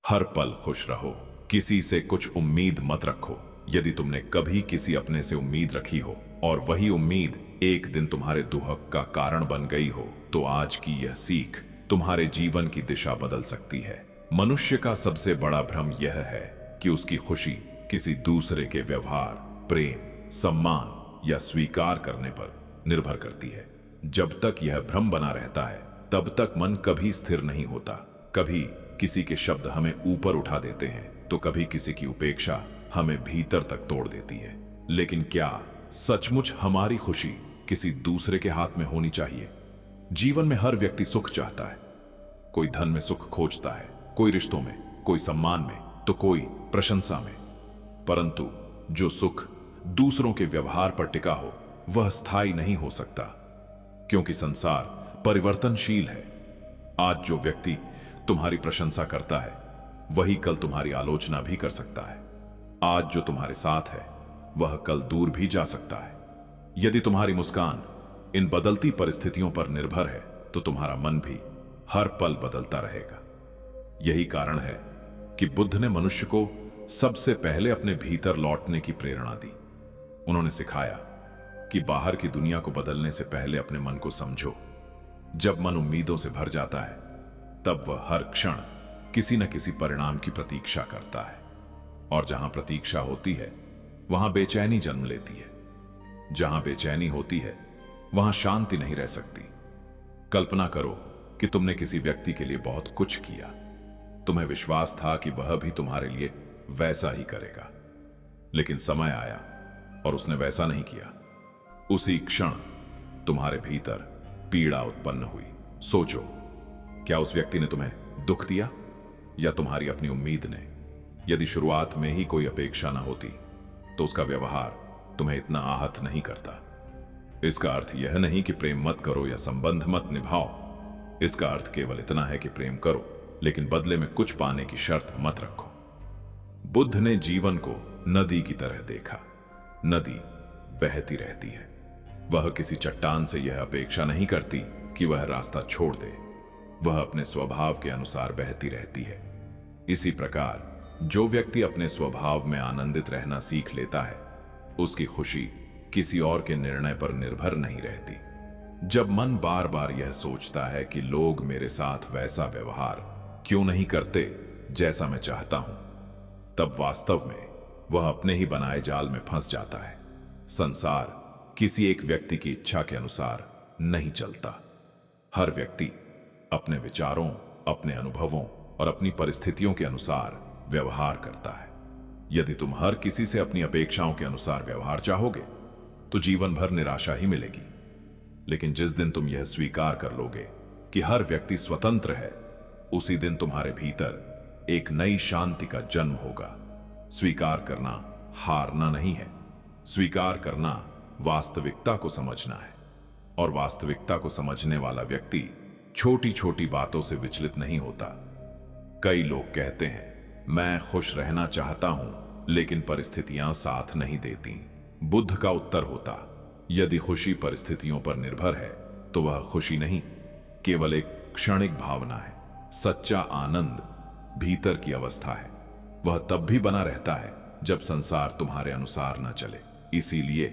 हर पल खुश रहो, किसी से कुछ उम्मीद मत रखो। यदि तुमने कभी किसी अपने से उम्मीद रखी हो और वही उम्मीद एक दिन तुम्हारे दुहक का कारण बन गई हो, तो आज की यह सीख तुम्हारे जीवन की दिशा बदल सकती है। मनुष्य का सबसे बड़ा भ्रम यह है कि उसकी खुशी किसी दूसरे के व्यवहार, प्रेम, सम्मान या स्वीकार करने पर निर्भर करती है। जब तक यह भ्रम बना रहता है, तब तक मन कभी स्थिर नहीं होता। कभी किसी के शब्द हमें ऊपर उठा देते हैं, तो कभी किसी की उपेक्षा हमें भीतर तक तोड़ देती है। लेकिन क्या सचमुच हमारी खुशी किसी दूसरे के हाथ में होनी चाहिए? जीवन में हर व्यक्ति सुख चाहता है। कोई धन में सुख खोजता है, कोई रिश्तों में, कोई सम्मान में, तो कोई प्रशंसा में। परंतु जो सुख दूसरों के व्यवहार पर टिका हो, वह स्थायी नहीं हो सकता, क्योंकि संसार परिवर्तनशील है। आज जो व्यक्ति तुम्हारी प्रशंसा करता है, वही कल तुम्हारी आलोचना भी कर सकता है। आज जो तुम्हारे साथ है, वह कल दूर भी जा सकता है। यदि तुम्हारी मुस्कान इन बदलती परिस्थितियों पर निर्भर है, तो तुम्हारा मन भी हर पल बदलता रहेगा। यही कारण है कि बुद्ध ने मनुष्य को सबसे पहले अपने भीतर लौटने की प्रेरणा दी। उन्होंने सिखाया कि बाहर की दुनिया को बदलने से पहले अपने मन को समझो। जब मन उम्मीदों से भर जाता है, तब वह हर क्षण किसी न किसी परिणाम की प्रतीक्षा करता है, और जहां प्रतीक्षा होती है, वहां बेचैनी जन्म लेती है। जहां बेचैनी होती है, वहां शांति नहीं रह सकती। कल्पना करो कि तुमने किसी व्यक्ति के लिए बहुत कुछ किया। तुम्हें विश्वास था कि वह भी तुम्हारे लिए वैसा ही करेगा, लेकिन समय आया और उसने वैसा नहीं किया। उसी क्षण तुम्हारे भीतर पीड़ा उत्पन्न हुई। सोचो, क्या उस व्यक्ति ने तुम्हें दुख दिया या तुम्हारी अपनी उम्मीद ने? यदि शुरुआत में ही कोई अपेक्षा ना होती, तो उसका व्यवहार तुम्हें इतना आहत नहीं करता। इसका अर्थ यह नहीं कि प्रेम मत करो या संबंध मत निभाओ। इसका अर्थ केवल इतना है कि प्रेम करो, लेकिन बदले में कुछ पाने की शर्त मत रखो। बुद्ध ने जीवन को नदी की तरह देखा। नदी बहती रहती है। वह किसी चट्टान से यह अपेक्षा नहीं करती कि वह रास्ता छोड़ दे। वह अपने स्वभाव के अनुसार बहती रहती है। इसी प्रकार जो व्यक्ति अपने स्वभाव में आनंदित रहना सीख लेता है, उसकी खुशी किसी और के निर्णय पर निर्भर नहीं रहती। जब मन बार बार यह सोचता है कि लोग मेरे साथ वैसा व्यवहार क्यों नहीं करते जैसा मैं चाहता हूं, तब वास्तव में वह अपने ही बनाए जाल में फंस जाता है। संसार किसी एक व्यक्ति की इच्छा के अनुसार नहीं चलता। हर व्यक्ति अपने विचारों, अपने अनुभवों और अपनी परिस्थितियों के अनुसार व्यवहार करता है। यदि तुम हर किसी से अपनी अपेक्षाओं के अनुसार व्यवहार चाहोगे, तो जीवन भर निराशा ही मिलेगी। लेकिन जिस दिन तुम यह स्वीकार कर लोगे कि हर व्यक्ति स्वतंत्र है, उसी दिन तुम्हारे भीतर एक नई शांति का जन्म होगा। स्वीकार करना हारना नहीं है। स्वीकार करना वास्तविकता को समझना है, और वास्तविकता को समझने वाला व्यक्ति छोटी छोटी बातों से विचलित नहीं होता। कई लोग कहते हैं, मैं खुश रहना चाहता हूं, लेकिन परिस्थितियां साथ नहीं देती। बुद्ध का उत्तर होता, यदि खुशी परिस्थितियों पर निर्भर है, तो वह खुशी नहीं, केवल एक क्षणिक भावना है। सच्चा आनंद भीतर की अवस्था है। वह तब भी बना रहता है जब संसार तुम्हारे अनुसार न चले। इसीलिए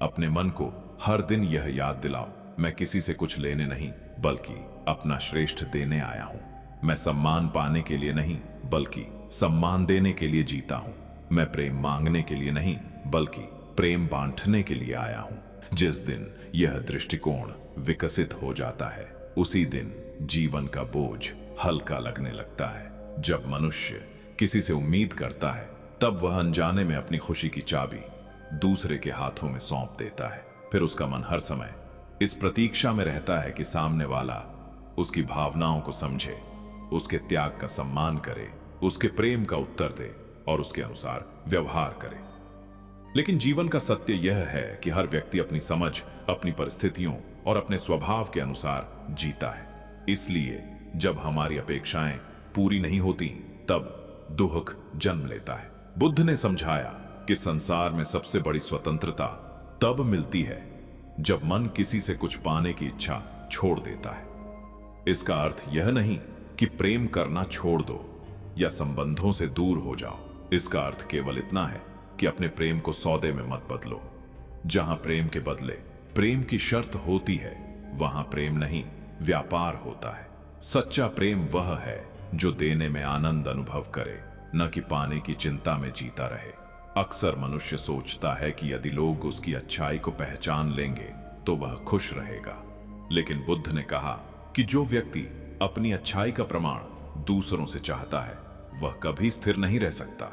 अपने मन को हर दिन यह याद दिलाओ, मैं किसी से कुछ लेने नहीं, बल्कि अपना श्रेष्ठ देने आया हूं। मैं सम्मान पाने के लिए नहीं, बल्कि सम्मान देने के लिए जीता हूं। मैं प्रेम मांगने के लिए नहीं, बल्कि प्रेम बांटने के लिए आया हूं। जिस दिन यह दृष्टिकोण विकसित हो जाता है, उसी दिन जीवन का बोझ हल्का लगने लगता है। जब मनुष्य किसी से उम्मीद करता है, तब वह अनजाने में अपनी खुशी की चाबी दूसरे के हाथों में सौंप देता है। फिर उसका मन हर समय इस प्रतीक्षा में रहता है कि सामने वाला उसकी भावनाओं को समझे, उसके त्याग का सम्मान करे, उसके प्रेम का उत्तर दे और उसके अनुसार व्यवहार करे। लेकिन जीवन का सत्य यह है कि हर व्यक्ति अपनी समझ, अपनी परिस्थितियों और अपने स्वभाव के अनुसार जीता है। इसलिए जब हमारी अपेक्षाएं पूरी नहीं होती, तब दुख जन्म लेता है। बुद्ध ने समझाया कि संसार में सबसे बड़ी स्वतंत्रता तब मिलती है जब मन किसी से कुछ पाने की इच्छा छोड़ देता है। इसका अर्थ यह नहीं कि प्रेम करना छोड़ दो, या संबंधों से दूर हो जाओ। इसका अर्थ केवल इतना है कि अपने प्रेम को सौदे में मत बदलो। जहां प्रेम के बदले प्रेम की शर्त होती है, वहां प्रेम नहीं, व्यापार होता है। सच्चा प्रेम वह है जो देने में आनंद अनुभव करे, न कि पाने की चिंता में जीता रहे। अक्सर मनुष्य सोचता है कि यदि लोग उसकी अच्छाई को पहचान लेंगे तो वह खुश रहेगा, लेकिन बुद्ध ने कहा कि जो व्यक्ति अपनी अच्छाई का प्रमाण दूसरों से चाहता है वह कभी स्थिर नहीं रह सकता।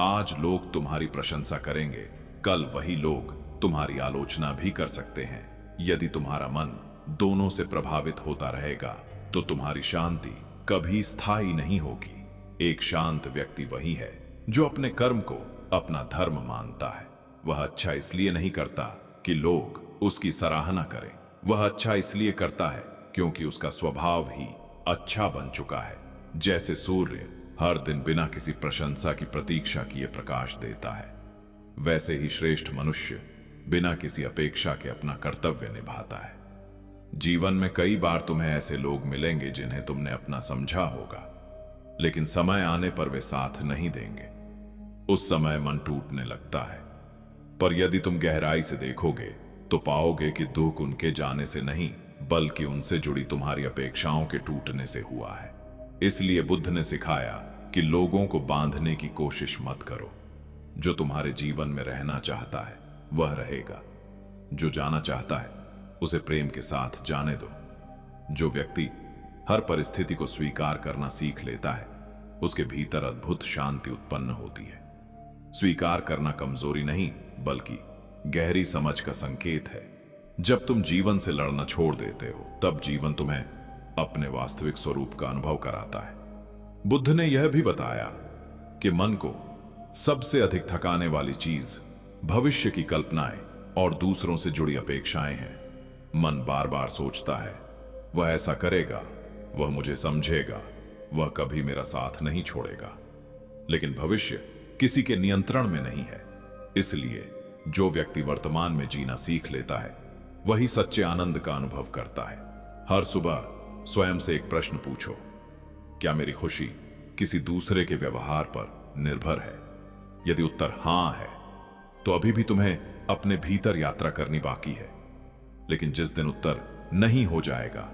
आज लोग तुम्हारी प्रशंसा करेंगे, कल वही लोग तुम्हारी आलोचना भी कर सकते हैं। यदि तुम्हारा मन दोनों से प्रभावित होता रहेगा तो तुम्हारी शांति कभी स्थायी नहीं होगी। एक शांत व्यक्ति वही है जो अपने कर्म को अपना धर्म मानता है। वह अच्छा इसलिए नहीं करता कि लोग उसकी सराहना करें, वह अच्छा इसलिए करता है क्योंकि उसका स्वभाव ही अच्छा बन चुका है। जैसे सूर्य हर दिन बिना किसी प्रशंसा की प्रतीक्षा किए प्रकाश देता है, वैसे ही श्रेष्ठ मनुष्य बिना किसी अपेक्षा के अपना कर्तव्य निभाता है। जीवन में कई बार तुम्हें ऐसे लोग मिलेंगे जिन्हें तुमने अपना समझा होगा, लेकिन समय आने पर वे साथ नहीं देंगे। उस समय मन टूटने लगता है, पर यदि तुम गहराई से देखोगे तो पाओगे कि दुख उनके जाने से नहीं, बल्कि उनसे जुड़ी तुम्हारी अपेक्षाओं के टूटने से हुआ है। इसलिए बुद्ध ने सिखाया कि लोगों को बांधने की कोशिश मत करो। जो तुम्हारे जीवन में रहना चाहता है वह रहेगा, जो जाना चाहता है उसे प्रेम के साथ जाने दो। जो व्यक्ति हर परिस्थिति को स्वीकार करना सीख लेता है उसके भीतर अद्भुत शांति उत्पन्न होती है। स्वीकार करना कमजोरी नहीं, बल्कि गहरी समझ का संकेत है। जब तुम जीवन से लड़ना छोड़ देते हो तब जीवन तुम्हें अपने वास्तविक स्वरूप का अनुभव कराता है। बुद्ध ने यह भी बताया कि मन को सबसे अधिक थकाने वाली चीज भविष्य की कल्पनाएं और दूसरों से जुड़ी अपेक्षाएं हैं। मन बार बार सोचता है, वह ऐसा करेगा, वह मुझे समझेगा, वह कभी मेरा साथ नहीं छोड़ेगा। लेकिन भविष्य किसी के नियंत्रण में नहीं है। इसलिए जो व्यक्ति वर्तमान में जीना सीख लेता है वही सच्चे आनंद का अनुभव करता है। हर सुबह स्वयं से एक प्रश्न पूछो, क्या मेरी खुशी किसी दूसरे के व्यवहार पर निर्भर है? यदि उत्तर हां है तो अभी भी तुम्हें अपने भीतर यात्रा करनी बाकी है। लेकिन जिस दिन उत्तर नहीं हो जाएगा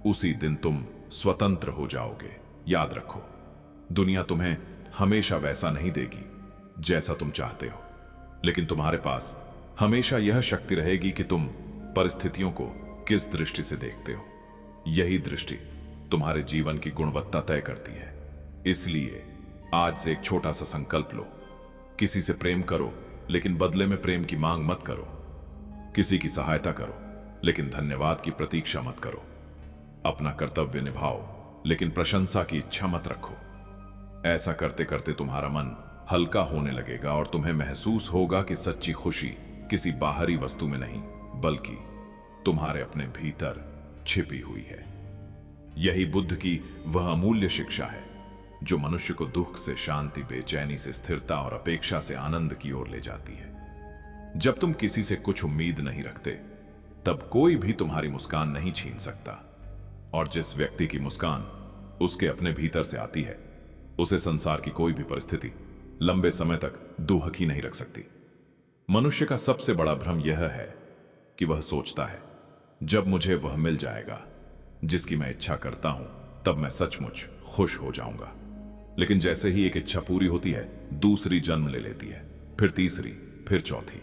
उसी दिन तुम स्वतंत्र हो जाओगे। याद रखो, दुनिया तुम्हें हमेशा वैसा नहीं देगी जैसा तुम चाहते हो, लेकिन तुम्हारे पास हमेशा यह शक्ति रहेगी कि तुम परिस्थितियों को किस दृष्टि से देखते हो। यही दृष्टि तुम्हारे जीवन की गुणवत्ता तय करती है। इसलिए आज से एक छोटा सा संकल्प लो, किसी से प्रेम करो लेकिन बदले में प्रेम की मांग मत करो। किसी की सहायता करो लेकिन धन्यवाद की प्रतीक्षा मत करो। अपना कर्तव्य निभाओ लेकिन प्रशंसा की इच्छा मत रखो। ऐसा करते करते तुम्हारा मन हल्का होने लगेगा और तुम्हें महसूस होगा कि सच्ची खुशी किसी बाहरी वस्तु में नहीं, बल्कि तुम्हारे अपने भीतर छिपी हुई है। यही बुद्ध की वह अमूल्य शिक्षा है जो मनुष्य को दुख से शांति, बेचैनी से स्थिरता और अपेक्षा से आनंद की ओर ले जाती है। जब तुम किसी से कुछ उम्मीद नहीं रखते तब कोई भी तुम्हारी मुस्कान नहीं छीन सकता, और जिस व्यक्ति की मुस्कान उसके अपने भीतर से आती है उसे संसार की कोई भी परिस्थिति लंबे समय तक दुखी नहीं रख सकती। मनुष्य का सबसे बड़ा भ्रम यह है कि वह सोचता है जब मुझे वह मिल जाएगा जिसकी मैं इच्छा करता हूं तब मैं सचमुच खुश हो जाऊंगा। लेकिन जैसे ही एक इच्छा पूरी होती है दूसरी जन्म ले लेती है, फिर तीसरी, फिर चौथी।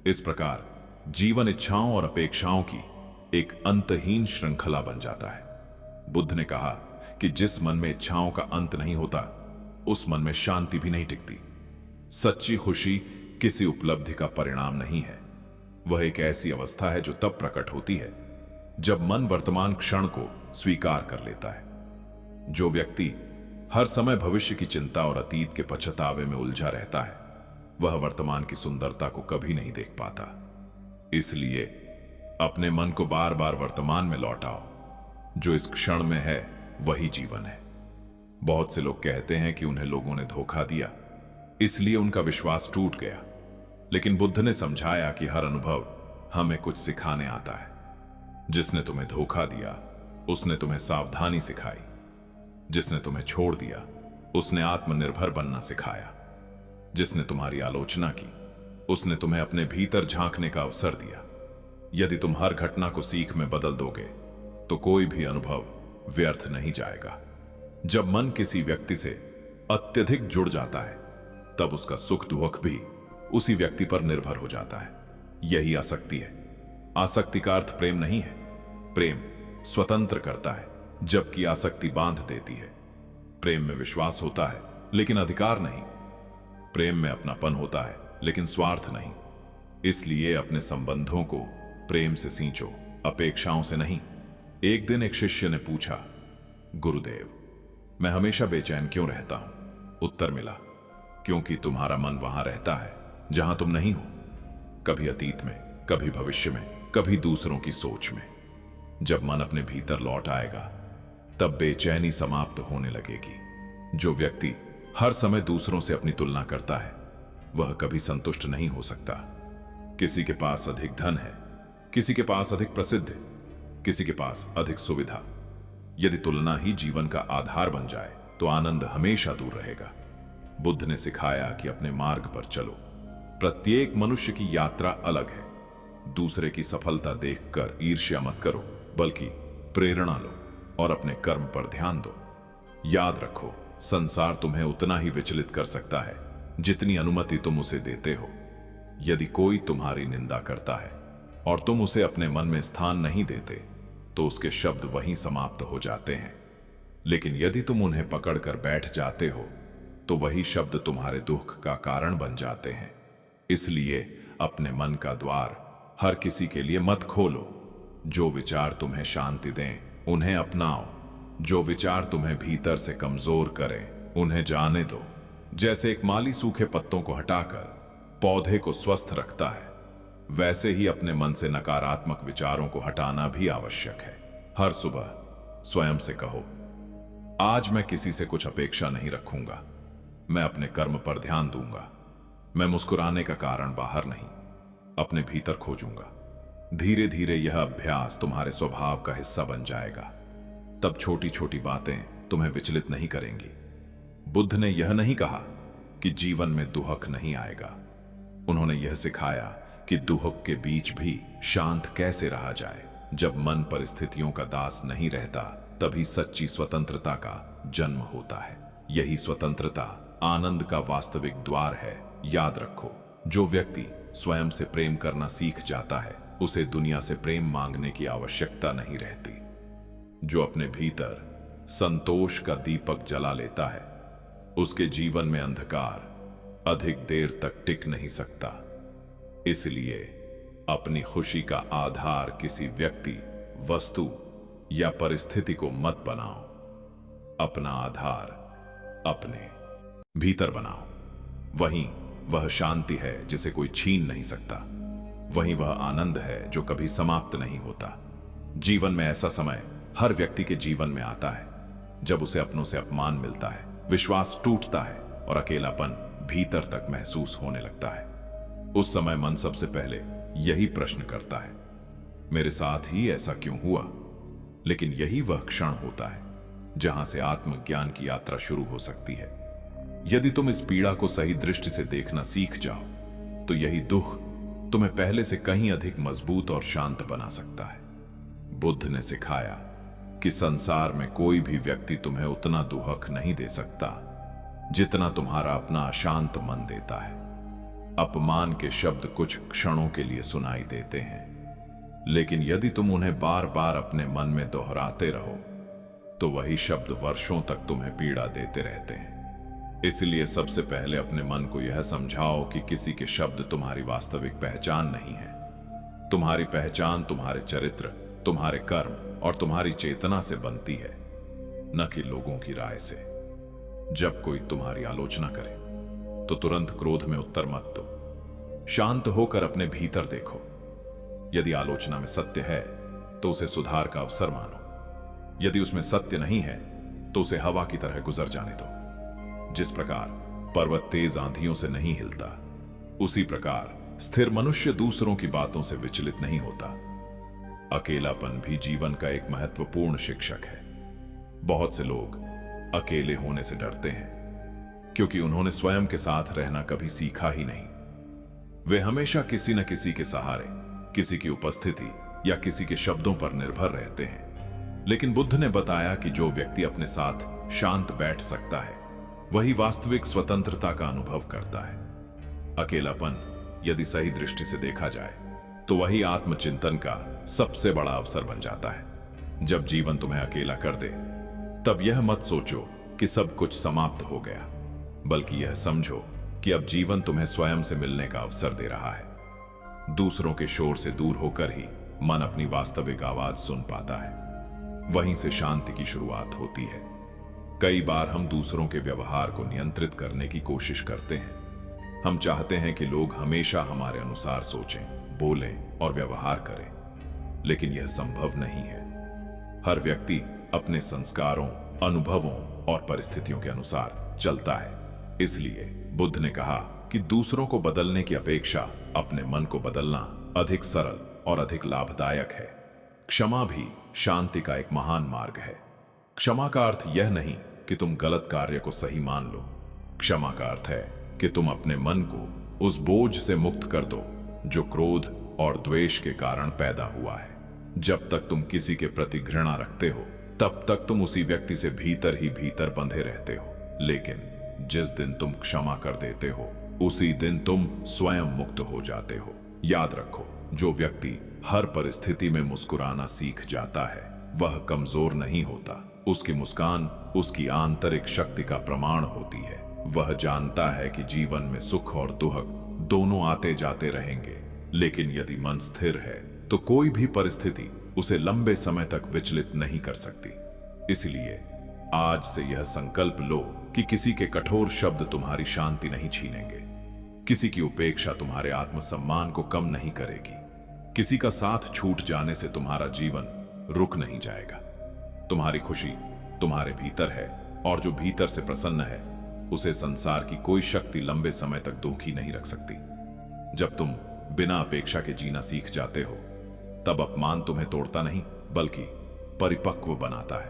इस प्रकार जीवन इच्छाओं और अपेक्षाओं की एक अंतहीन श्रृंखला बन जाता है। बुद्ध ने कहा कि जिस मन में इच्छाओं का अंत नहीं होता उस मन में शांति भी नहीं टिकती। सच्ची खुशी किसी उपलब्धि का परिणाम नहीं है, वह एक ऐसी अवस्था है जो तब प्रकट होती है जब मन वर्तमान क्षण को स्वीकार कर लेता है। जो व्यक्ति हर समय भविष्य की चिंता और अतीत के पछतावे में उलझा रहता है वह वर्तमान की सुंदरता को कभी नहीं देख पाता। इसलिए अपने मन को बार बार वर्तमान में लौटाओ। जो इस क्षण में है वही जीवन है। बहुत से लोग कहते हैं कि उन्हें लोगों ने धोखा दिया, इसलिए उनका विश्वास टूट गया। लेकिन बुद्ध ने समझाया कि हर अनुभव हमें कुछ सिखाने आता है। जिसने तुम्हें धोखा दिया उसने तुम्हें सावधानी सिखाई, जिसने तुम्हें छोड़ दिया उसने आत्मनिर्भर बनना सिखाया। जिसने तुम्हारी आलोचना की, उसने तुम्हें अपने भीतर झांकने का अवसर दिया। यदि तुम हर घटना को सीख में बदल दोगे तो कोई भी अनुभव व्यर्थ नहीं जाएगा। जब मन किसी व्यक्ति से अत्यधिक जुड़ जाता है, तब उसका सुख दुख भी उसी व्यक्ति पर निर्भर हो जाता है। यही आसक्ति है। आसक्ति का अर्थ प्रेम नहीं है। प्रेम स्वतंत्र करता है, जबकि आसक्ति बांध देती है। प्रेम में विश्वास होता है, लेकिन अधिकार नहीं। प्रेम में अपनापन होता है, लेकिन स्वार्थ नहीं। इसलिए अपने संबंधों को प्रेम से सींचो, अपेक्षाओं से नहीं। एक दिन एक शिष्य ने पूछा, गुरुदेव, मैं हमेशा बेचैन क्यों रहता हूं? उत्तर मिला, क्योंकि तुम्हारा मन वहां रहता है जहां तुम नहीं हो। कभी अतीत में, कभी भविष्य में, कभी दूसरों की सोच में। जब मन अपने भीतर लौट आएगा, तब बेचैनी समाप्त होने लगेगी। जो व्यक्ति हर समय दूसरों से अपनी तुलना करता है, वह कभी संतुष्ट नहीं हो सकता। किसी के पास अधिक धन है, किसी के पास अधिक प्रसिद्ध है, किसी के पास अधिक सुविधा। यदि तुलना ही जीवन का आधार बन जाए तो आनंद हमेशा दूर रहेगा। बुद्ध ने सिखाया कि अपने मार्ग पर चलो। प्रत्येक मनुष्य की यात्रा अलग है। दूसरे की सफलता देखकर ईर्ष्या मत करो, बल्कि प्रेरणा लो और अपने कर्म पर ध्यान दो। याद रखो, संसार तुम्हें उतना ही विचलित कर सकता है जितनी अनुमति तुम उसे देते हो। यदि कोई तुम्हारी निंदा करता है और तुम उसे अपने मन में स्थान नहीं देते, तो उसके शब्द वहीं समाप्त हो जाते हैं। लेकिन यदि तुम उन्हें पकड़कर बैठ जाते हो, तो वही शब्द तुम्हारे दुख का कारण बन जाते हैं। इसलिए अपने मन का द्वार हर किसी के लिए मत खोलो। जो विचार तुम्हें शांति दें, उन्हें अपनाओ। जो विचार तुम्हें भीतर से कमजोर करें, उन्हें जाने दो। जैसे एक माली सूखे पत्तों को हटाकर पौधे को स्वस्थ रखता है, वैसे ही अपने मन से नकारात्मक विचारों को हटाना भी आवश्यक है। हर सुबह स्वयं से कहो, आज मैं किसी से कुछ अपेक्षा नहीं रखूंगा। मैं अपने कर्म पर ध्यान दूंगा। मैं मुस्कुराने का कारण बाहर नहीं, अपने भीतर खोजूंगा। धीरे धीरे यह अभ्यास तुम्हारे स्वभाव का हिस्सा बन जाएगा। तब छोटी छोटी बातें तुम्हें विचलित नहीं करेंगी। बुद्ध ने यह नहीं कहा कि जीवन में दुहक नहीं आएगा। उन्होंने यह सिखाया कि दुहक के बीच भी शांत कैसे रहा जाए। जब मन परिस्थितियों का दास नहीं रहता, तभी सच्ची स्वतंत्रता का जन्म होता है। यही स्वतंत्रता आनंद का वास्तविक द्वार है। याद रखो, जो व्यक्ति स्वयं से प्रेम करना सीख जाता है, उसे दुनिया से प्रेम मांगने की आवश्यकता नहीं रहती। जो अपने भीतर संतोष का दीपक जला लेता है, उसके जीवन में अंधकार अधिक देर तक टिक नहीं सकता। इसलिए अपनी खुशी का आधार किसी व्यक्ति, वस्तु या परिस्थिति को मत बनाओ। अपना आधार अपने भीतर बनाओ। वहीं वह शांति है जिसे कोई छीन नहीं सकता। वहीं वह आनंद है जो कभी समाप्त नहीं होता। जीवन में ऐसा समय हर व्यक्ति के जीवन में आता है जब उसे अपनों से अपमान मिलता है, विश्वास टूटता है और अकेलापन भीतर तक महसूस होने लगता है। उस समय मन सबसे पहले यही प्रश्न करता है, मेरे साथ ही ऐसा क्यों हुआ? लेकिन यही वह क्षण होता है जहां से आत्मज्ञान की यात्रा शुरू हो सकती है। यदि तुम इस पीड़ा को सही दृष्टि से देखना सीख जाओ, तो यही दुख तुम्हें पहले से कहीं अधिक मजबूत और शांत बना सकता है। बुद्ध ने सिखाया कि संसार में कोई भी व्यक्ति तुम्हें उतना दुहक नहीं दे सकता जितना तुम्हारा अपना अशांत मन देता है। अपमान के शब्द कुछ क्षणों के लिए सुनाई देते हैं, लेकिन यदि तुम उन्हें बार बार अपने मन में दोहराते रहो, तो वही शब्द वर्षों तक तुम्हें पीड़ा देते रहते हैं। इसलिए सबसे पहले अपने मन को यह समझाओ कि किसी के शब्द तुम्हारी वास्तविक पहचान नहीं है। तुम्हारी पहचान तुम्हारे चरित्र, तुम्हारे कर्म और तुम्हारी चेतना से बनती है, न कि लोगों की राय से। जब कोई तुम्हारी आलोचना करे तो तुरंत क्रोध में उत्तर मत दो। शांत होकर अपने भीतर देखो। यदि आलोचना में सत्य है तो उसे सुधार का अवसर मानो। यदि उसमें सत्य नहीं है तो उसे हवा की तरह गुजर जाने दो। जिस प्रकार पर्वत तेज आंधियों से नहीं हिलता, उसी प्रकार स्थिर मनुष्य दूसरों की बातों से विचलित नहीं होता। अकेलापन भी जीवन का एक महत्वपूर्ण शिक्षक है। बहुत से लोग अकेले होने से डरते हैं, क्योंकि उन्होंने स्वयं के साथ रहना कभी सीखा ही नहीं। वे हमेशा किसी न किसी के सहारे, किसी की उपस्थिति या किसी के शब्दों पर निर्भर रहते हैं। लेकिन बुद्ध ने बताया कि जो व्यक्ति अपने साथ शांत बैठ सकता है वही वास्तविक स्वतंत्रता का अनुभव करता है। अकेलापन, यदि सही दृष्टि से देखा जाए, तो वही आत्मचिंतन का सबसे बड़ा अवसर बन जाता है। जब जीवन तुम्हें अकेला कर दे, तब यह मत सोचो कि सब कुछ समाप्त हो गया, बल्कि यह समझो कि अब जीवन तुम्हें स्वयं से मिलने का अवसर दे रहा है। दूसरों के शोर से दूर होकर ही मन अपनी वास्तविक आवाज सुन पाता है। वहीं से शांति की शुरुआत होती है। कई बार हम दूसरों के व्यवहार को नियंत्रित करने की कोशिश करते हैं। हम चाहते हैं कि लोग हमेशा हमारे अनुसार सोचें, बोलें और व्यवहार करें, लेकिन यह संभव नहीं है। हर व्यक्ति अपने संस्कारों, अनुभवों और परिस्थितियों के अनुसार चलता है। इसलिए बुद्ध ने कहा कि दूसरों को बदलने की अपेक्षा अपने मन को बदलना अधिक सरल और अधिक लाभदायक है। क्षमा भी शांति का एक महान मार्ग है। क्षमा का अर्थ यह नहीं कि तुम गलत कार्य को सही मान लो। क्षमा का अर्थ है कि तुम अपने मन को उस बोझ से मुक्त कर दो जो क्रोध और द्वेष के कारण पैदा हुआ है। जब तक तुम किसी के प्रति घृणा रखते हो, तब तक तुम उसी व्यक्ति से भीतर ही भीतर बंधे रहते हो। लेकिन जिस दिन तुम क्षमा कर देते हो, उसी दिन तुम स्वयं मुक्त हो जाते हो। याद रखो, जो व्यक्ति हर परिस्थिति में मुस्कुराना सीख जाता है, वह कमजोर नहीं होता। उसकी मुस्कान उसकी आंतरिक शक्ति का प्रमाण होती है। वह जानता है कि जीवन में सुख और दुख दोनों आते जाते रहेंगे, लेकिन यदि मन स्थिर है तो कोई भी परिस्थिति उसे लंबे समय तक विचलित नहीं कर सकती। इसलिए आज से यह संकल्प लो कि किसी के कठोर शब्द तुम्हारी शांति नहीं छीनेंगे। किसी की उपेक्षा तुम्हारे आत्मसम्मान को कम नहीं करेगी। किसी का साथ छूट जाने से तुम्हारा जीवन रुक नहीं जाएगा। तुम्हारी खुशी तुम्हारे भीतर है, और जो भीतर से प्रसन्न है उसे संसार की कोई शक्ति लंबे समय तक दुखी नहीं रख सकती। जब तुम बिना अपेक्षा के जीना सीख जाते हो, तब अपमान तुम्हें तोड़ता नहीं बल्कि परिपक्व बनाता है।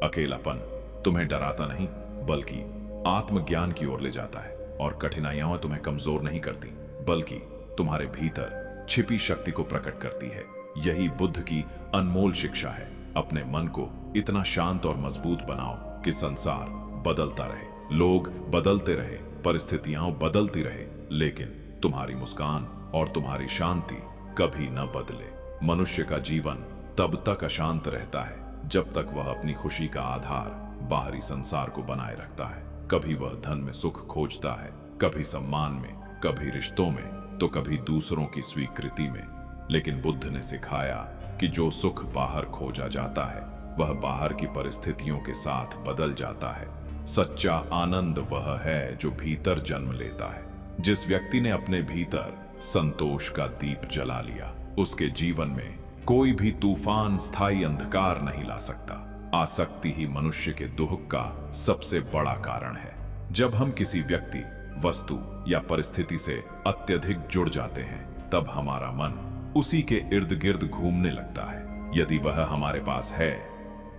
अकेलापन तुम्हें डराता नहीं बल्कि आत्मज्ञान की ओर ले जाता है, और कठिनाइयां तुम्हें कमजोर नहीं करती बल्कि तुम्हारे भीतर छिपी शक्ति को प्रकट करती है। यही बुद्ध की अनमोल शिक्षा है। अपने मन को इतना शांत और मजबूत बनाओ कि संसार बदलता रहे, लोग बदलते रहे, परिस्थितियां बदलती रहे, लेकिन तुम्हारी मुस्कान और तुम्हारी शांति कभी न बदले। मनुष्य का जीवन तब तक अशांत रहता है जब तक वह अपनी खुशी का आधार बाहरी संसार को बनाए रखता है। कभी वह धन में सुख खोजता है, कभी सम्मान में, कभी रिश्तों में, तो कभी दूसरों की स्वीकृति में। लेकिन बुद्ध ने सिखाया कि जो सुख बाहर खोजा जाता है वह बाहर की परिस्थितियों के साथ बदल जाता है। सच्चा आनंद वह है जो भीतर जन्म लेता है। जिस व्यक्ति ने अपने भीतर संतोष का दीप जला लिया, उसके जीवन में कोई भी तूफान स्थायी अंधकार नहीं ला सकता। आसक्ति ही मनुष्य के दुख का सबसे बड़ा कारण है। जब हम किसी व्यक्ति, वस्तु या परिस्थिति से अत्यधिक जुड़ जाते हैं, तब हमारा मन उसी के इर्द गिर्द घूमने लगता है। यदि वह हमारे पास है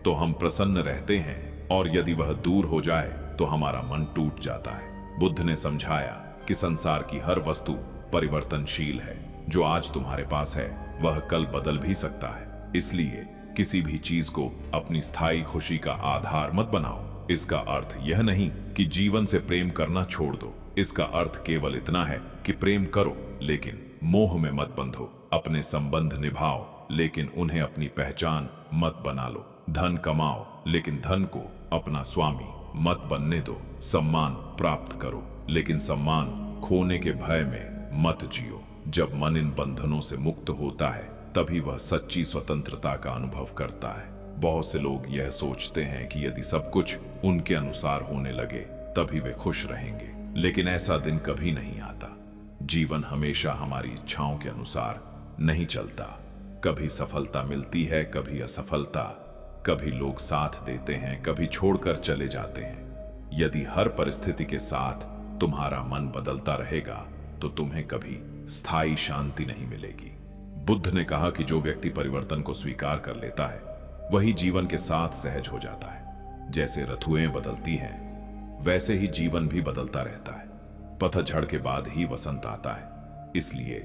तो हम प्रसन्न रहते हैं, और यदि वह दूर हो जाए तो हमारा मन टूट जाता है। बुद्ध ने समझाया कि संसार की हर वस्तु परिवर्तनशील है। जो आज तुम्हारे पास है वह कल बदल भी सकता है। इसलिए किसी भी चीज को अपनी स्थायी खुशी का आधार मत बनाओ। इसका अर्थ यह नहीं कि जीवन से प्रेम करना छोड़ दो। इसका अर्थ केवल इतना है कि प्रेम करो, लेकिन मोह में मत बंधो। अपने संबंध निभाओ, लेकिन उन्हें अपनी पहचान मत बना लो। धन कमाओ, लेकिन धन को अपना स्वामी मत बनने दो। सम्मान प्राप्त करो, लेकिन सम्मान खोने के भय में मत जियो। जब मन इन बंधनों से मुक्त होता है, तभी वह सच्ची स्वतंत्रता का अनुभव करता है। बहुत से लोग यह सोचते हैं कि यदि सब कुछ उनके अनुसार होने लगे तभी वे खुश रहेंगे, लेकिन ऐसा दिन कभी नहीं आता। जीवन हमेशा हमारी इच्छाओं के अनुसार नहीं चलता। कभी सफलता मिलती है, कभी असफलता, कभी लोग साथ देते हैं, कभी छोड़कर चले जाते हैं। यदि हर परिस्थिति के साथ तुम्हारा मन बदलता रहेगा तो तुम्हें कभी स्थायी शांति नहीं मिलेगी। बुद्ध ने कहा कि जो व्यक्ति परिवर्तन को स्वीकार कर लेता है वही जीवन के साथ सहज हो जाता है। जैसे ऋतुएं बदलती हैं, वैसे ही जीवन भी बदलता रहता है। पतझड़ के बाद ही वसंत आता है, इसलिए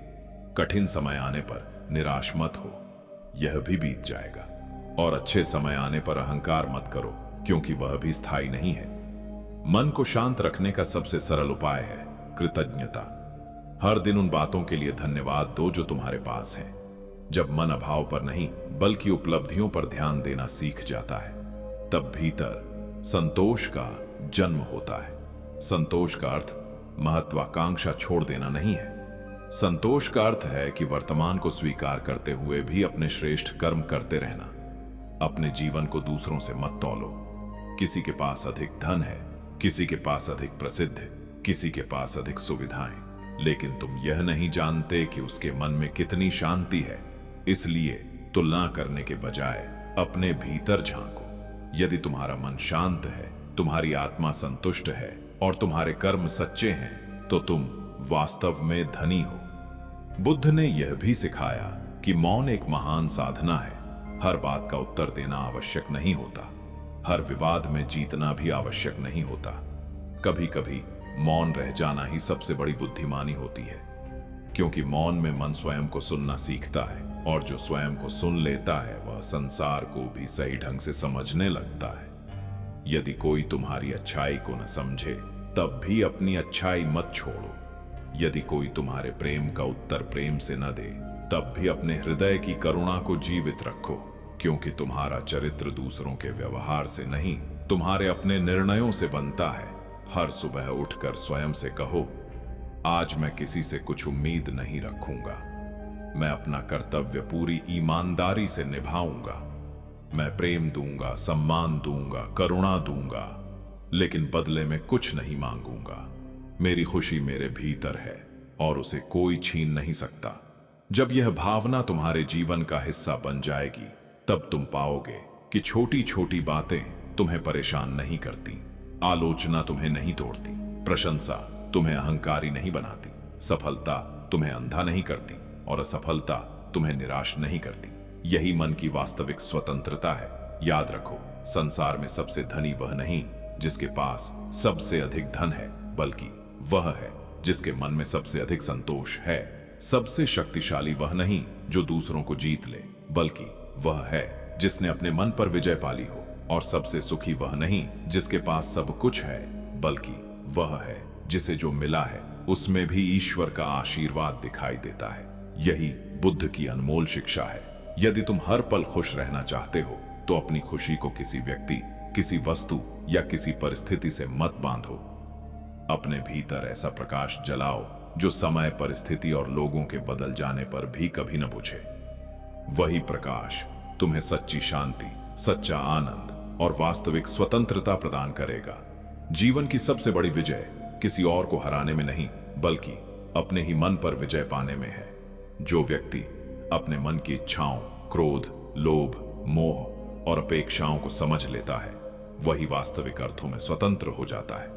कठिन समय आने पर निराश मत हो, यह भी बीत जाएगा। और अच्छे समय आने पर अहंकार मत करो, क्योंकि वह भी स्थायी नहीं है। मन को शांत रखने का सबसे सरल उपाय है कृतज्ञता। हर दिन उन बातों के लिए धन्यवाद दो जो तुम्हारे पास हैं। जब मन अभाव पर नहीं बल्कि उपलब्धियों पर ध्यान देना सीख जाता है, तब भीतर संतोष का जन्म होता है। संतोष का अर्थ महत्वाकांक्षा छोड़ देना नहीं है। संतोष का अर्थ है कि वर्तमान को स्वीकार करते हुए भी अपने श्रेष्ठ कर्म करते रहना। अपने जीवन को दूसरों से मत तौलो। किसी के पास अधिक धन है, किसी के पास अधिक प्रसिद्ध है, किसी के पास अधिक सुविधाएं, लेकिन तुम यह नहीं जानते कि उसके मन में कितनी शांति है। इसलिए तुलना करने के बजाय अपने भीतर झांको। यदि तुम्हारा मन शांत है, तुम्हारी आत्मा संतुष्ट है और तुम्हारे कर्म सच्चे हैं, तो तुम वास्तव में धनी हो। बुद्ध ने यह भी सिखाया कि मौन एक महान साधना है। हर बात का उत्तर देना आवश्यक नहीं होता, हर विवाद में जीतना भी आवश्यक नहीं होता। कभी कभी मौन रह जाना ही सबसे बड़ी बुद्धिमानी होती है, क्योंकि मौन में मन स्वयं को सुनना सीखता है, और जो स्वयं को सुन लेता है वह संसार को भी सही ढंग से समझने लगता है। यदि कोई तुम्हारी अच्छाई को न समझे, तब भी अपनी अच्छाई मत छोड़ो। यदि कोई तुम्हारे प्रेम का उत्तर प्रेम से न दे, तब भी अपने हृदय की करुणा को जीवित रखो, क्योंकि तुम्हारा चरित्र दूसरों के व्यवहार से नहीं, तुम्हारे अपने निर्णयों से बनता है। हर सुबह उठकर स्वयं से कहो, आज मैं किसी से कुछ उम्मीद नहीं रखूंगा। मैं अपना कर्तव्य पूरी ईमानदारी से निभाऊंगा। मैं प्रेम दूंगा, सम्मान दूंगा, करुणा दूंगा, लेकिन बदले में कुछ नहीं मांगूंगा। मेरी खुशी मेरे भीतर है और उसे कोई छीन नहीं सकता। जब यह भावना तुम्हारे जीवन का हिस्सा बन जाएगी, तब तुम पाओगे कि छोटी छोटी बातें तुम्हें परेशान नहीं करती, आलोचना तुम्हें नहीं तोड़ती, प्रशंसा तुम्हें अहंकारी नहीं बनाती, सफलता तुम्हें अंधा नहीं करती और असफलता तुम्हें निराश नहीं करती। यही मन की वास्तविक स्वतंत्रता है। याद रखो, संसार में सबसे धनी वह नहीं जिसके पास सबसे अधिक धन है, बल्कि वह है जिसके मन में सबसे अधिक संतोष है। सबसे शक्तिशाली वह नहीं जो दूसरों को जीत ले, बल्कि वह है जिसने अपने मन पर विजय पाली हो। और सबसे सुखी वह नहीं जिसके पास सब कुछ है, बल्कि वह है जिसे जो मिला है उसमें भी ईश्वर का आशीर्वाद दिखाई देता है। यही बुद्ध की अनमोल शिक्षा है। यदि तुम हर पल खुश रहना चाहते हो, तो अपनी खुशी को किसी व्यक्ति, किसी वस्तु या किसी परिस्थिति से मत बांधो। अपने भीतर ऐसा प्रकाश जलाओ जो समय, परिस्थिति और लोगों के बदल जाने पर भी कभी न बुझे। वही प्रकाश तुम्हें सच्ची शांति, सच्चा आनंद और वास्तविक स्वतंत्रता प्रदान करेगा। जीवन की सबसे बड़ी विजय किसी और को हराने में नहीं, बल्कि अपने ही मन पर विजय पाने में है। जो व्यक्ति अपने मन की इच्छाओं, क्रोध, लोभ, मोह और अपेक्षाओं को समझ लेता है, वही वास्तविक अर्थों में स्वतंत्र हो जाता है।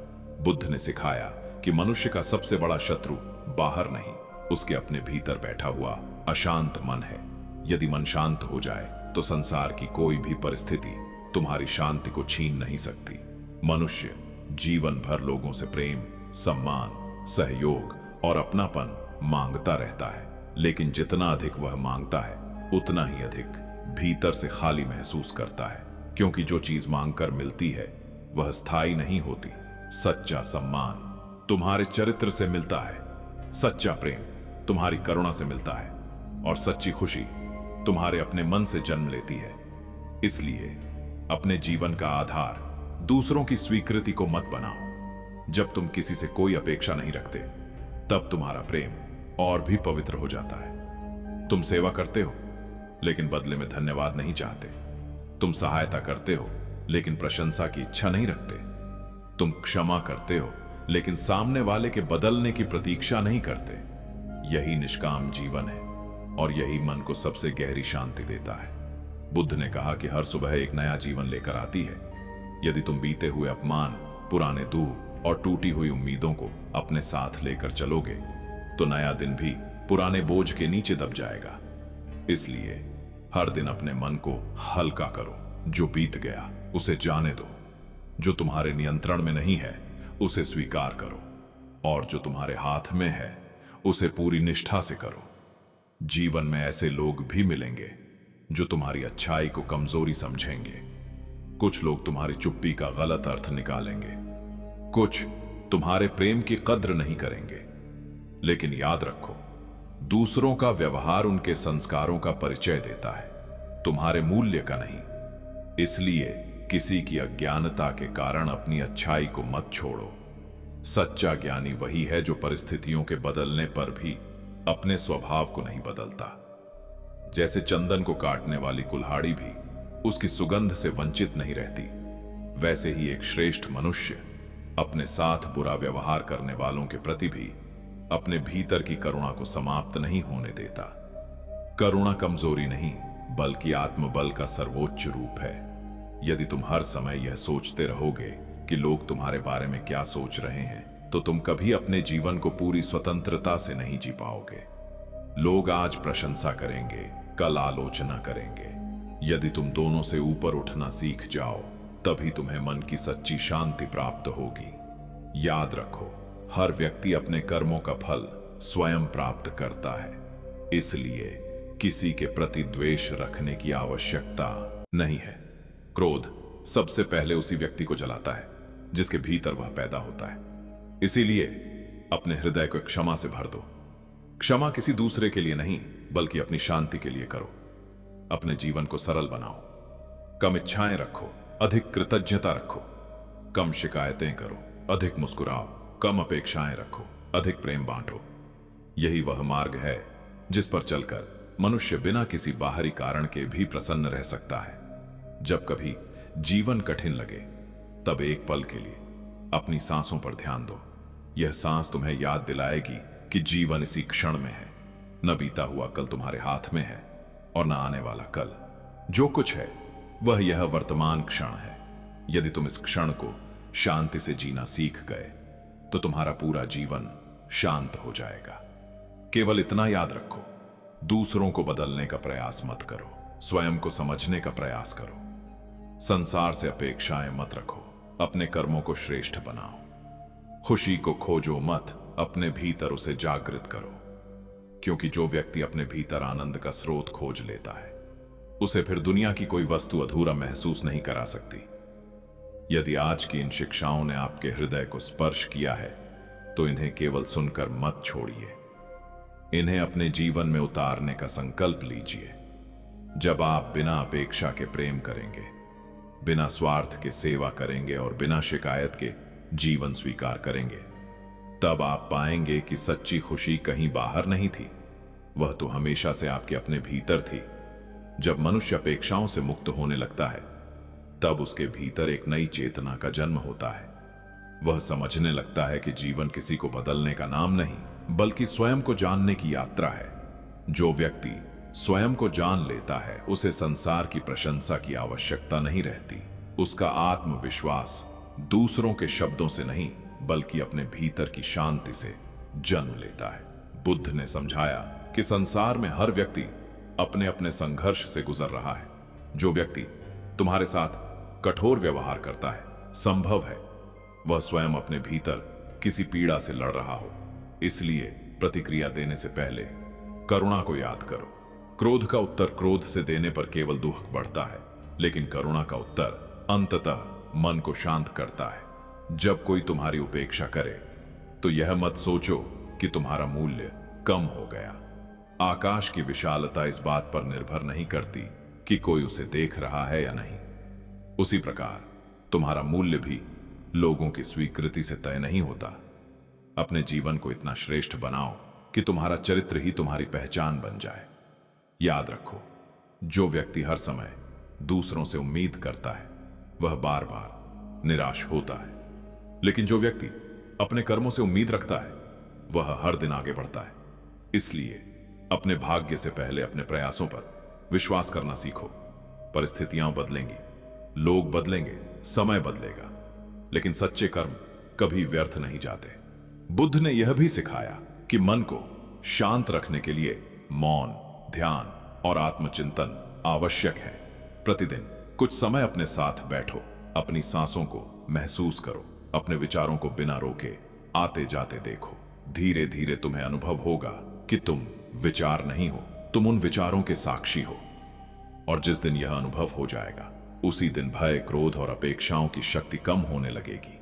बुद्ध ने सिखाया कि मनुष्य का सबसे बड़ा शत्रु बाहर नहीं, उसके अपने भीतर बैठा हुआ अशांत मन है। यदि मन शांत हो जाए, तो संसार की कोई भी परिस्थिति तुम्हारी शांति को छीन नहीं सकती। मनुष्य जीवन भर लोगों से प्रेम, सम्मान, सहयोग और अपनापन मांगता रहता है, लेकिन जितना अधिक वह मांगता है, उतना ही अधिक भीतर से खाली महसूस करता है, क्योंकि जो चीज मांगकर मिलती है वह स्थायी नहीं होती। सच्चा सम्मान तुम्हारे चरित्र से मिलता है, सच्चा प्रेम तुम्हारी करुणा से मिलता है और सच्ची खुशी तुम्हारे अपने मन से जन्म लेती है। इसलिए अपने जीवन का आधार दूसरों की स्वीकृति को मत बनाओ। जब तुम किसी से कोई अपेक्षा नहीं रखते, तब तुम्हारा प्रेम और भी पवित्र हो जाता है। तुम सेवा करते हो, लेकिन बदले में धन्यवाद नहीं चाहते। तुम सहायता करते हो, लेकिन प्रशंसा की इच्छा नहीं रखते। तुम क्षमा करते हो, लेकिन सामने वाले के बदलने की प्रतीक्षा नहीं करते। यही निष्काम जीवन है और यही मन को सबसे गहरी शांति देता है। बुद्ध ने कहा कि हर सुबह एक नया जीवन लेकर आती है। यदि तुम बीते हुए अपमान, पुराने दुख और टूटी हुई उम्मीदों को अपने साथ लेकर चलोगे, तो नया दिन भी पुराने बोझ के नीचे दब जाएगा। इसलिए हर दिन अपने मन को हल्का करो। जो बीत गया उसे जाने दो। जो तुम्हारे नियंत्रण में नहीं है उसे स्वीकार करो, और जो तुम्हारे हाथ में है उसे पूरी निष्ठा से करो। जीवन में ऐसे लोग भी मिलेंगे जो तुम्हारी अच्छाई को कमजोरी समझेंगे। कुछ लोग तुम्हारी चुप्पी का गलत अर्थ निकालेंगे, कुछ तुम्हारे प्रेम की कद्र नहीं करेंगे। लेकिन याद रखो, दूसरों का व्यवहार उनके संस्कारों का परिचय देता है, तुम्हारे मूल्य का नहीं। इसलिए किसी की अज्ञानता के कारण अपनी अच्छाई को मत छोड़ो। सच्चा ज्ञानी वही है जो परिस्थितियों के बदलने पर भी अपने स्वभाव को नहीं बदलता। जैसे चंदन को काटने वाली कुल्हाड़ी भी उसकी सुगंध से वंचित नहीं रहती, वैसे ही एक श्रेष्ठ मनुष्य अपने साथ बुरा व्यवहार करने वालों के प्रति भी अपने भीतर की करुणा को समाप्त नहीं होने देता। करुणा कमजोरी नहीं, बल्कि आत्मबल का सर्वोच्च रूप है। यदि तुम हर समय यह सोचते रहोगे कि लोग तुम्हारे बारे में क्या सोच रहे हैं, तो तुम कभी अपने जीवन को पूरी स्वतंत्रता से नहीं जी पाओगे। लोग आज प्रशंसा करेंगे, कल आलोचना करेंगे। यदि तुम दोनों से ऊपर उठना सीख जाओ, तभी तुम्हें मन की सच्ची शांति प्राप्त होगी। याद रखो, हर व्यक्ति अपने कर्मों का फल स्वयं प्राप्त करता है, इसलिए किसी के प्रति द्वेष रखने की आवश्यकता नहीं है। क्रोध सबसे पहले उसी व्यक्ति को जलाता है जिसके भीतर वह पैदा होता है। इसीलिए अपने हृदय को क्षमा से भर दो। क्षमा किसी दूसरे के लिए नहीं, बल्कि अपनी शांति के लिए करो। अपने जीवन को सरल बनाओ, कम इच्छाएं रखो, अधिक कृतज्ञता रखो। कम शिकायतें करो, अधिक मुस्कुराओ। कम अपेक्षाएं रखो, अधिक प्रेम बांटो। यही वह मार्ग है जिस पर चलकर मनुष्य बिना किसी बाहरी कारण के भी प्रसन्न रह सकता है। जब कभी जीवन कठिन लगे, तब एक पल के लिए अपनी सांसों पर ध्यान दो। यह सांस तुम्हें याद दिलाएगी कि जीवन इसी क्षण में है। न बीता हुआ कल तुम्हारे हाथ में है और न आने वाला कल। जो कुछ है वह यह वर्तमान क्षण है। यदि तुम इस क्षण को शांति से जीना सीख गए, तो तुम्हारा पूरा जीवन शांत हो जाएगा। केवल इतना याद रखो, दूसरों को बदलने का प्रयास मत करो, स्वयं को समझने का प्रयास करो। संसार से अपेक्षाएं मत रखो, अपने कर्मों को श्रेष्ठ बनाओ। खुशी को खोजो मत, अपने भीतर उसे जागृत करो। क्योंकि जो व्यक्ति अपने भीतर आनंद का स्रोत खोज लेता है, उसे फिर दुनिया की कोई वस्तु अधूरा महसूस नहीं करा सकती। यदि आज की इन शिक्षाओं ने आपके हृदय को स्पर्श किया है, तो इन्हें केवल सुनकर मत छोड़िए, इन्हें अपने जीवन में उतारने का संकल्प लीजिए। जब आप बिना अपेक्षा के प्रेम करेंगे, बिना स्वार्थ के सेवा करेंगे और बिना शिकायत के जीवन स्वीकार करेंगे, तब आप पाएंगे कि सच्ची खुशी कहीं बाहर नहीं थी, वह तो हमेशा से आपके अपने भीतर थी। जब मनुष्य अपेक्षाओं से मुक्त होने लगता है, तब उसके भीतर एक नई चेतना का जन्म होता है। वह समझने लगता है कि जीवन किसी को बदलने का नाम नहीं, बल्कि स्वयं को जानने की यात्रा है। जो व्यक्ति स्वयं को जान लेता है, उसे संसार की प्रशंसा की आवश्यकता नहीं रहती। उसका आत्मविश्वास दूसरों के शब्दों से नहीं, बल्कि अपने भीतर की शांति से जन्म लेता है। बुद्ध ने समझाया कि संसार में हर व्यक्ति अपने अपने संघर्ष से गुजर रहा है। जो व्यक्ति तुम्हारे साथ कठोर व्यवहार करता है, संभव है वह स्वयं अपने भीतर किसी पीड़ा से लड़ रहा हो। इसलिए प्रतिक्रिया देने से पहले करुणा को याद करो। क्रोध का उत्तर क्रोध से देने पर केवल दुख बढ़ता है, लेकिन करुणा का उत्तर अंततः मन को शांत करता है। जब कोई तुम्हारी उपेक्षा करे, तो यह मत सोचो कि तुम्हारा मूल्य कम हो गया। आकाश की विशालता इस बात पर निर्भर नहीं करती कि कोई उसे देख रहा है या नहीं। उसी प्रकार तुम्हारा मूल्य भी लोगों की स्वीकृति से तय नहीं होता। अपने जीवन को इतना श्रेष्ठ बनाओ कि तुम्हारा चरित्र ही तुम्हारी पहचान बन जाए। याद रखो, जो व्यक्ति हर समय दूसरों से उम्मीद करता है, वह बार बार निराश होता है। लेकिन जो व्यक्ति अपने कर्मों से उम्मीद रखता है, वह हर दिन आगे बढ़ता है। इसलिए अपने भाग्य से पहले अपने प्रयासों पर विश्वास करना सीखो। परिस्थितियां बदलेंगी, लोग बदलेंगे, समय बदलेगा, लेकिन सच्चे कर्म कभी व्यर्थ नहीं जाते। बुद्ध ने यह भी सिखाया कि मन को शांत रखने के लिए मौन, ध्यान और आत्मचिंतन आवश्यक है। प्रतिदिन कुछ समय अपने साथ बैठो, अपनी सांसों को महसूस करो, अपने विचारों को बिना रोके आते जाते देखो। धीरे धीरे तुम्हें अनुभव होगा कि तुम विचार नहीं हो, तुम उन विचारों के साक्षी हो। और जिस दिन यह अनुभव हो जाएगा, उसी दिन भय, क्रोध और अपेक्षाओं की शक्ति कम होने लगेगी।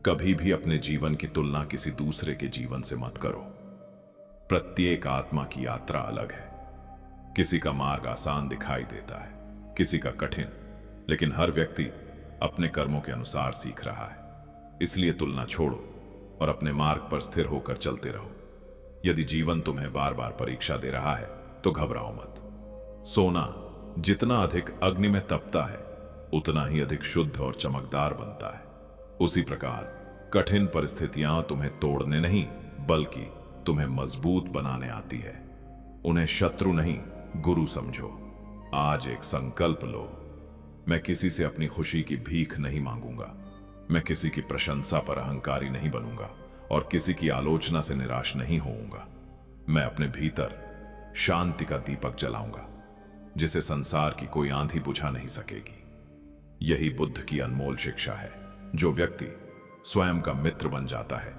कभी भी अपने जीवन की तुलना किसी दूसरे के जीवन से मत करो। प्रत्येक आत्मा की यात्रा अलग है। किसी का मार्ग आसान दिखाई देता है, किसी का कठिन, लेकिन हर व्यक्ति अपने कर्मों के अनुसार सीख रहा है। इसलिए तुलना छोड़ो और अपने मार्ग पर स्थिर होकर चलते रहो। यदि जीवन तुम्हें बार बार परीक्षा दे रहा है तो घबराओ मत। सोना जितना अधिक अग्नि में तपता है, उतना ही अधिक शुद्ध और चमकदार बनता है। उसी प्रकार कठिन परिस्थितियां तुम्हें तोड़ने नहीं, बल्कि तुम्हें मजबूत बनाने आती है। उन्हें शत्रु नहीं, गुरु समझो। आज एक संकल्प लो, मैं किसी से अपनी खुशी की भीख नहीं मांगूंगा। मैं किसी की प्रशंसा पर अहंकारी नहीं बनूंगा और किसी की आलोचना से निराश नहीं होऊंगा। मैं अपने भीतर शांति का दीपक जलाऊंगा, जिसे संसार की कोई आंधी बुझा नहीं सकेगी। यही बुद्ध की अनमोल शिक्षा है। जो व्यक्ति स्वयं का मित्र बन जाता है,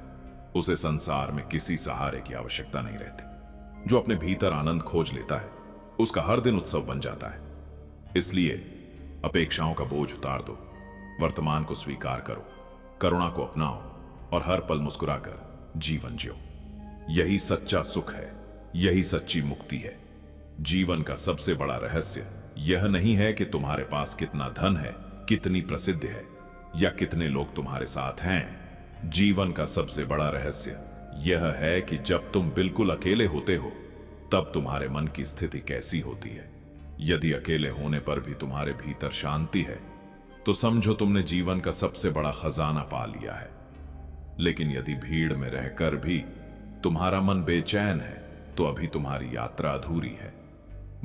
उसे संसार में किसी सहारे की आवश्यकता नहीं रहती। जो अपने भीतर आनंद खोज लेता है, उसका हर दिन उत्सव बन जाता है। इसलिए अपेक्षाओं का बोझ उतार दो, वर्तमान को स्वीकार करो, करुणा को अपनाओ और हर पल मुस्कुराकर जीवन जियो। यही सच्चा सुख है, यही सच्ची मुक्ति है। जीवन का सबसे बड़ा रहस्य यह नहीं है कि तुम्हारे पास कितना धन है, कितनी प्रसिद्धि है या कितने लोग तुम्हारे साथ हैं। जीवन का सबसे बड़ा रहस्य यह है कि जब तुम बिल्कुल अकेले होते हो, तब तुम्हारे मन की स्थिति कैसी होती है। यदि अकेले होने पर भी तुम्हारे भीतर शांति है, तो समझो तुमने जीवन का सबसे बड़ा खजाना पा लिया है। लेकिन यदि भीड़ में रहकर भी तुम्हारा मन बेचैन है, तो अभी तुम्हारी यात्रा अधूरी है।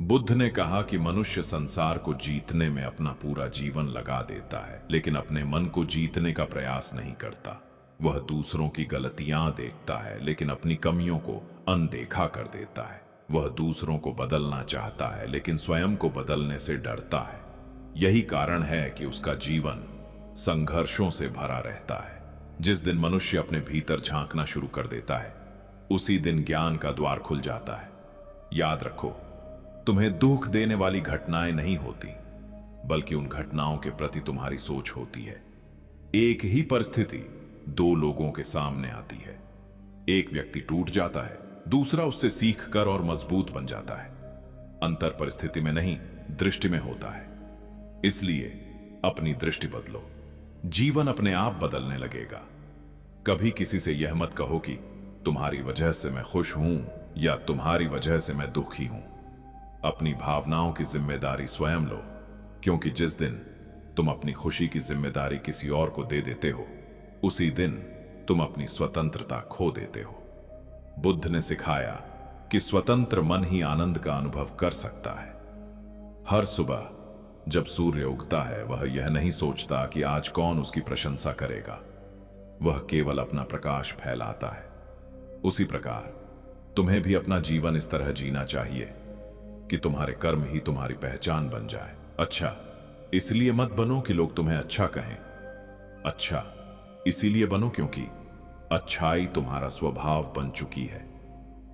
बुद्ध ने कहा कि मनुष्य संसार को जीतने में अपना पूरा जीवन लगा देता है, लेकिन अपने मन को जीतने का प्रयास नहीं करता। वह दूसरों की गलतियां देखता है, लेकिन अपनी कमियों को अनदेखा कर देता है। वह दूसरों को बदलना चाहता है, लेकिन स्वयं को बदलने से डरता है। यही कारण है कि उसका जीवन संघर्षों से भरा रहता है। जिस दिन मनुष्य अपने भीतर झांकना शुरू कर देता है, उसी दिन ज्ञान का द्वार खुल जाता है। याद रखो, तुम्हें दुख देने वाली घटनाएं नहीं होती, बल्कि उन घटनाओं के प्रति तुम्हारी सोच होती है। एक ही परिस्थिति दो लोगों के सामने आती है। एक व्यक्ति टूट जाता है, दूसरा उससे सीखकर और मजबूत बन जाता है। अंतर परिस्थिति में नहीं, दृष्टि में होता है। इसलिए अपनी दृष्टि बदलो, जीवन अपने आप बदलने लगेगा। कभी किसी से यह मत कहो कि तुम्हारी वजह से मैं खुश हूं या तुम्हारी वजह से मैं दुखी हूं। अपनी भावनाओं की जिम्मेदारी स्वयं लो, क्योंकि जिस दिन तुम अपनी खुशी की जिम्मेदारी किसी और को दे देते हो, उसी दिन तुम अपनी स्वतंत्रता खो देते हो। बुद्ध ने सिखाया कि स्वतंत्र मन ही आनंद का अनुभव कर सकता है। हर सुबह जब सूर्य उगता है, वह यह नहीं सोचता कि आज कौन उसकी प्रशंसा करेगा। वह केवल अपना प्रकाश फैलाता है। उसी प्रकार तुम्हें भी अपना जीवन इस तरह जीना चाहिए कि तुम्हारे कर्म ही तुम्हारी पहचान बन जाए। अच्छा इसलिए मत बनो कि लोग तुम्हें अच्छा कहें। अच्छा इसीलिए बनो क्योंकि अच्छाई तुम्हारा स्वभाव बन चुकी है।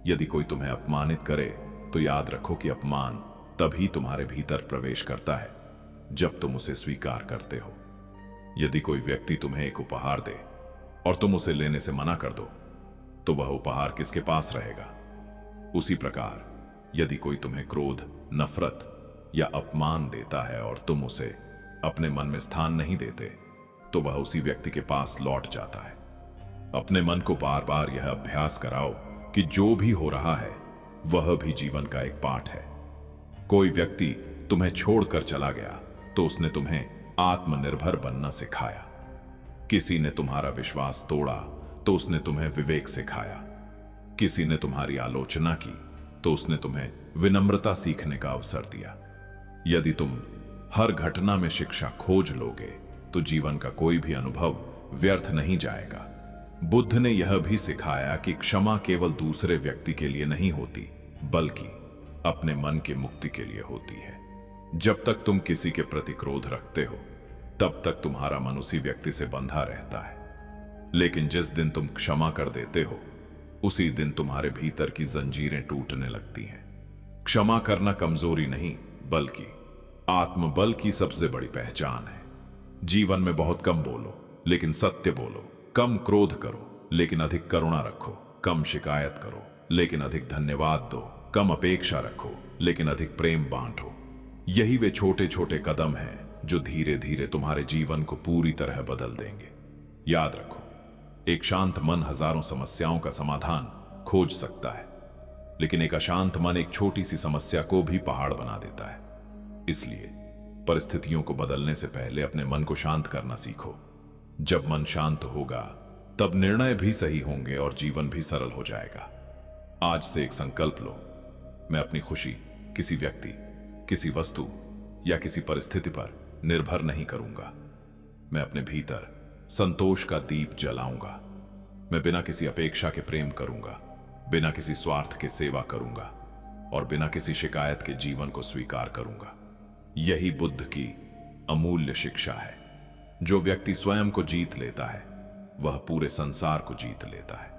यदि कोई तुम्हें अपमानित करे, तो याद रखो कि अपमान तभी तुम्हारे भीतर प्रवेश करता है जब तुम उसे स्वीकार करते हो। यदि कोई व्यक्ति तुम्हें एक उपहार दे और तुम उसे लेने से मना कर दो, तो वह उपहार किसके पास रहेगा? उसी प्रकार यदि कोई तुम्हें क्रोध, नफरत या अपमान देता है और तुम उसे अपने मन में स्थान नहीं देते, तो वह उसी व्यक्ति के पास लौट जाता है। अपने मन को बार बार यह अभ्यास कराओ कि जो भी हो रहा है वह भी जीवन का एक पाठ है। कोई व्यक्ति तुम्हें छोड़कर चला गया तो उसने तुम्हें आत्मनिर्भर बनना सिखाया। किसी ने तुम्हारा विश्वास तोड़ा तो उसने तुम्हें विवेक सिखाया। किसी ने तुम्हारी आलोचना की तो उसने तुम्हें विनम्रता सीखने का अवसर दिया। यदि तुम हर घटना में शिक्षा खोज लोगे, तो जीवन का कोई भी अनुभव व्यर्थ नहीं जाएगा। बुद्ध ने यह भी सिखाया कि क्षमा केवल दूसरे व्यक्ति के लिए नहीं होती, बल्कि अपने मन की मुक्ति के लिए होती है। जब तक तुम किसी के प्रति क्रोध रखते हो, तब तक तुम्हारा मन उसी व्यक्ति से बंधा रहता है। लेकिन जिस दिन तुम क्षमा कर देते हो, उसी दिन तुम्हारे भीतर की जंजीरें टूटने लगती हैं। क्षमा करना कमजोरी नहीं, बल्कि आत्मबल की सबसे बड़ी पहचान है। जीवन में बहुत कम बोलो, लेकिन सत्य बोलो। कम क्रोध करो, लेकिन अधिक करुणा रखो। कम शिकायत करो, लेकिन अधिक धन्यवाद दो। कम अपेक्षा रखो, लेकिन अधिक प्रेम बांटो। यही वे छोटे छोटे कदम हैं जो धीरे धीरे तुम्हारे जीवन को पूरी तरह बदल देंगे। याद रखो, एक शांत मन हजारों समस्याओं का समाधान खोज सकता है, लेकिन एक अशांत मन एक छोटी सी समस्या को भी पहाड़ बना देता है। इसलिए परिस्थितियों को बदलने से पहले अपने मन को शांत करना सीखो। जब मन शांत होगा, तब निर्णय भी सही होंगे और जीवन भी सरल हो जाएगा। आज से एक संकल्प लो, मैं अपनी खुशी किसी व्यक्ति, किसी वस्तु या किसी परिस्थिति पर निर्भर नहीं करूंगा। मैं अपने भीतर संतोष का दीप जलाऊंगा। मैं बिना किसी अपेक्षा के प्रेम करूंगा, बिना किसी स्वार्थ के सेवा करूंगा और बिना किसी शिकायत के जीवन को स्वीकार करूंगा। यही बुद्ध की अमूल्य शिक्षा है। जो व्यक्ति स्वयं को जीत लेता है, वह पूरे संसार को जीत लेता है।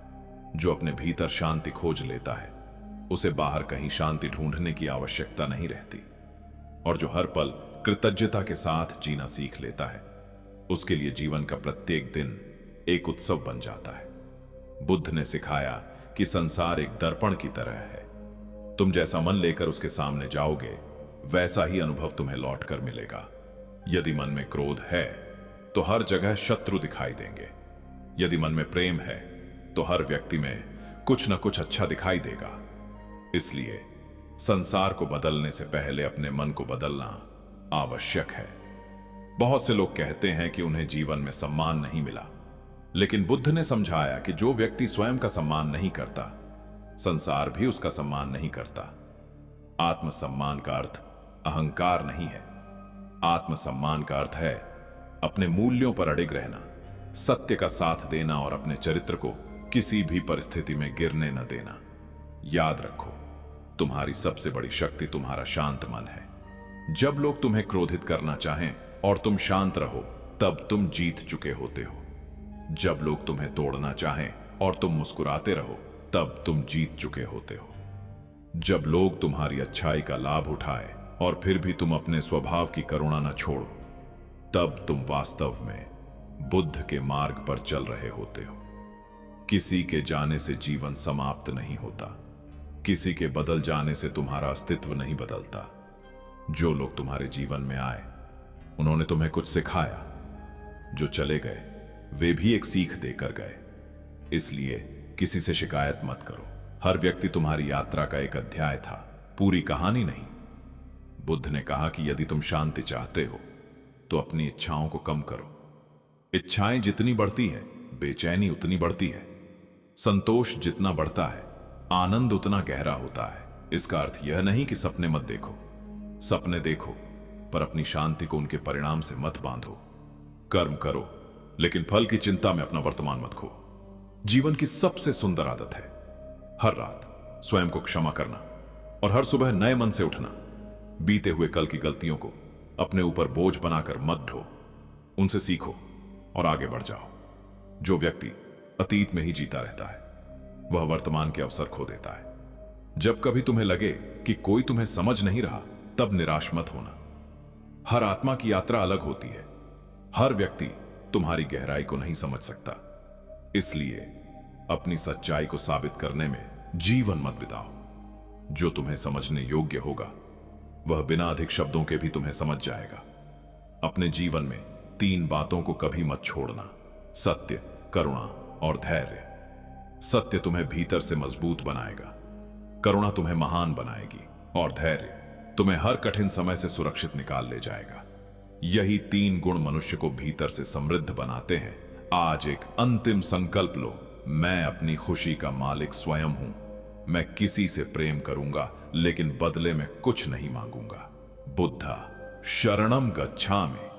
जो अपने भीतर शांति खोज लेता है, उसे बाहर कहीं शांति ढूंढने की आवश्यकता नहीं रहती। और जो हर पल कृतज्ञता के साथ जीना सीख लेता है, उसके लिए जीवन का प्रत्येक दिन एक उत्सव बन जाता है। बुद्ध ने सिखाया कि संसार एक दर्पण की तरह है। तुम जैसा मन लेकर उसके सामने जाओगे, वैसा ही अनुभव तुम्हें लौट कर मिलेगा। यदि मन में क्रोध है, तो हर जगह शत्रु दिखाई देंगे। यदि मन में प्रेम है, तो हर व्यक्ति में कुछ न कुछ अच्छा दिखाई देगा। इसलिए संसार को बदलने से पहले अपने मन को बदलना आवश्यक है। बहुत से लोग कहते हैं कि उन्हें जीवन में सम्मान नहीं मिला, लेकिन बुद्ध ने समझाया कि जो व्यक्ति स्वयं का सम्मान नहीं करता, संसार भी उसका सम्मान नहीं करता। आत्मसम्मान का अर्थ अहंकार नहीं है। आत्मसम्मान का अर्थ है अपने मूल्यों पर अडिग रहना, सत्य का साथ देना और अपने चरित्र को किसी भी परिस्थिति में गिरने न देना। याद रखो, तुम्हारी सबसे बड़ी शक्ति तुम्हारा शांत मन है। जब लोग तुम्हें क्रोधित करना चाहें और तुम शांत रहो, तब तुम जीत चुके होते हो। जब लोग तुम्हें तोड़ना चाहें और तुम मुस्कुराते रहो, तब तुम जीत चुके होते हो। जब लोग तुम्हारी अच्छाई का लाभ उठाए और फिर भी तुम अपने स्वभाव की करुणा न छोड़ो, तब तुम वास्तव में बुद्ध के मार्ग पर चल रहे होते हो। किसी के जाने से जीवन समाप्त नहीं होता। किसी के बदल जाने से तुम्हारा अस्तित्व नहीं बदलता। जो लोग तुम्हारे जीवन में आए, उन्होंने तुम्हें कुछ सिखाया। जो चले गए, वे भी एक सीख देकर गए। इसलिए किसी से शिकायत मत करो। हर व्यक्ति तुम्हारी यात्रा का एक अध्याय था, पूरी कहानी नहीं। बुद्ध ने कहा कि यदि तुम शांति चाहते हो, तो अपनी इच्छाओं को कम करो। इच्छाएं जितनी बढ़ती है, बेचैनी उतनी बढ़ती है। संतोष जितना बढ़ता है, आनंद उतना गहरा होता है। इसका अर्थ यह नहीं कि सपने मत देखो। सपने देखो, पर अपनी शांति को उनके परिणाम से मत बांधो। कर्म करो, लेकिन फल की चिंता में अपना वर्तमान मत खो। जीवन की सबसे सुंदर आदत है हर रात स्वयं को क्षमा करना और हर सुबह नए मन से उठना। बीते हुए कल की गलतियों को अपने ऊपर बोझ बनाकर मत ढो। उनसे सीखो और आगे बढ़ जाओ। जो व्यक्ति अतीत में ही जीता रहता है, वह वर्तमान के अवसर खो देता है। जब कभी तुम्हें लगे कि कोई तुम्हें समझ नहीं रहा, तब निराश मत होना। हर आत्मा की यात्रा अलग होती है। हर व्यक्ति तुम्हारी गहराई को नहीं समझ सकता। इसलिए अपनी सच्चाई को साबित करने में जीवन मत बिताओ। जो तुम्हें समझने योग्य होगा, वह बिना अधिक शब्दों के भी तुम्हें समझ जाएगा। अपने जीवन में 3 बातों को कभी मत छोड़ना: सत्य, करुणा और धैर्य। सत्य तुम्हें भीतर से मजबूत बनाएगा, करुणा तुम्हें महान बनाएगी और धैर्य तुम्हें हर कठिन समय से सुरक्षित निकाल ले जाएगा। यही 3 गुण मनुष्य को भीतर से समृद्ध बनाते हैं। आज एक अंतिम संकल्प लो: मैं अपनी खुशी का मालिक स्वयं हूं। मैं किसी से प्रेम करूंगा, लेकिन बदले में कुछ नहीं मांगूंगा। बुद्धा शरणम गच्छामि।